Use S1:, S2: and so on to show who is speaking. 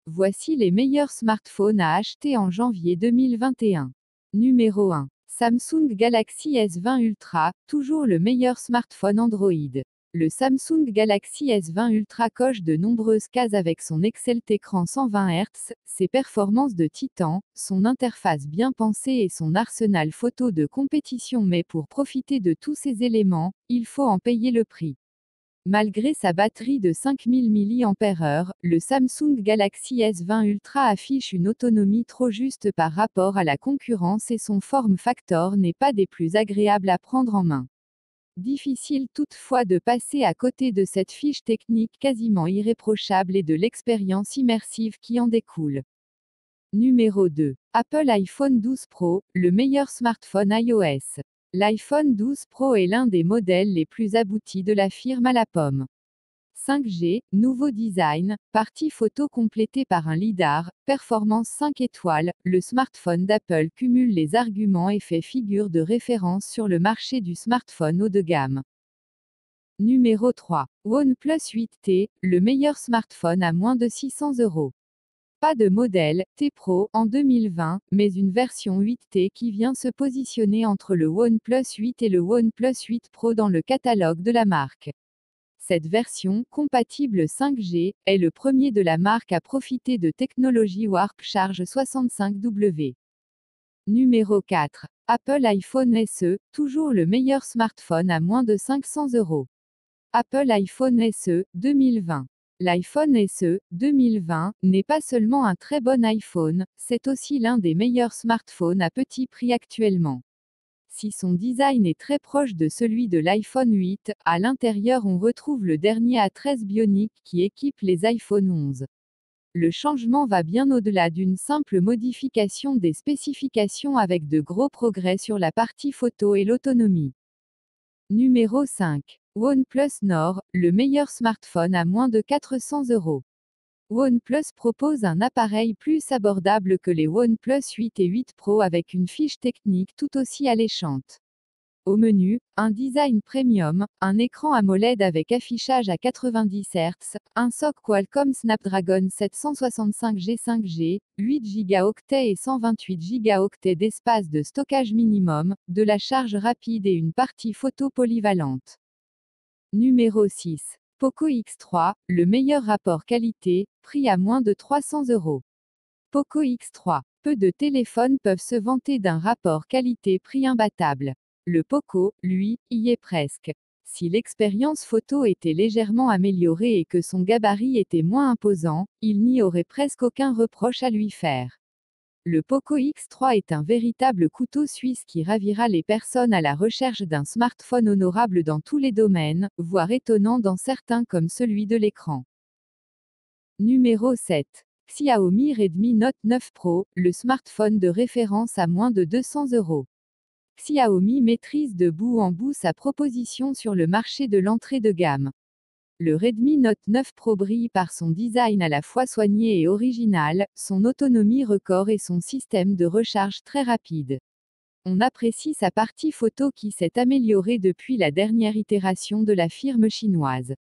S1: Voici les meilleurs smartphones à acheter en janvier 2021. Numéro 1. Samsung Galaxy S20 Ultra, toujours le meilleur smartphone Android. Le Samsung Galaxy S20 Ultra coche de nombreuses cases avec son excellent écran 120 Hz, ses performances de titan, son interface bien pensée et son arsenal photo de compétition. Mais pour profiter de tous ces éléments, il faut en payer le prix. Malgré sa batterie de 5000 mAh, le Samsung Galaxy S20 Ultra affiche une autonomie trop juste par rapport à la concurrence et son form factor n'est pas des plus agréables à prendre en main. Difficile toutefois de passer à côté de cette fiche technique quasiment irréprochable et de l'expérience immersive qui en découle. Numéro 2. Apple iPhone 12 Pro, le meilleur smartphone iOS. L'iPhone 12 Pro est l'un des modèles les plus aboutis de la firme à la pomme. 5G, nouveau design, partie photo complétée par un lidar, performance 5 étoiles, le smartphone d'Apple cumule les arguments et fait figure de référence sur le marché du smartphone haut de gamme. Numéro 3. OnePlus 8T, le meilleur smartphone à moins de 600 euros. Pas de modèle T Pro en 2020, mais une version 8T qui vient se positionner entre le OnePlus 8 et le OnePlus 8 Pro dans le catalogue de la marque. Cette version, compatible 5G, est le premier de la marque à profiter de technologie Warp Charge 65W. Numéro 4. Apple iPhone SE, toujours le meilleur smartphone à moins de 500 euros. Apple iPhone SE, 2020. L'iPhone SE 2020 n'est pas seulement un très bon iPhone, c'est aussi l'un des meilleurs smartphones à petit prix actuellement. Si son design est très proche de celui de l'iPhone 8, à l'intérieur on retrouve le dernier A13 Bionic qui équipe les iPhone 11. Le changement va bien au-delà d'une simple modification des spécifications avec de gros progrès sur la partie photo et l'autonomie. Numéro 5. OnePlus Nord, le meilleur smartphone à moins de 400 euros. OnePlus propose un appareil plus abordable que les OnePlus 8 et 8 Pro avec une fiche technique tout aussi alléchante. Au menu, un design premium, un écran AMOLED avec affichage à 90 Hz, un SoC Qualcomm Snapdragon 765G 5G, 8 Go et 128 Go d'espace de stockage minimum, de la charge rapide et une partie photo polyvalente. Numéro 6. Poco X3, le meilleur rapport qualité-prix à moins de 300 euros. Poco X3. Peu de téléphones peuvent se vanter d'un rapport qualité-prix imbattable. Le Poco, lui, y est presque. Si l'expérience photo était légèrement améliorée et que son gabarit était moins imposant, il n'y aurait presque aucun reproche à lui faire. Le Poco X3 est un véritable couteau suisse qui ravira les personnes à la recherche d'un smartphone honorable dans tous les domaines, voire étonnant dans certains comme celui de l'écran. Numéro 7. Xiaomi Redmi Note 9 Pro, le smartphone de référence à moins de 200 euros. Xiaomi maîtrise de bout en bout sa proposition sur le marché de l'entrée de gamme. Le Redmi Note 9 Pro brille par son design à la fois soigné et original, son autonomie record et son système de recharge très rapide. On apprécie sa partie photo qui s'est améliorée depuis la dernière itération de la firme chinoise.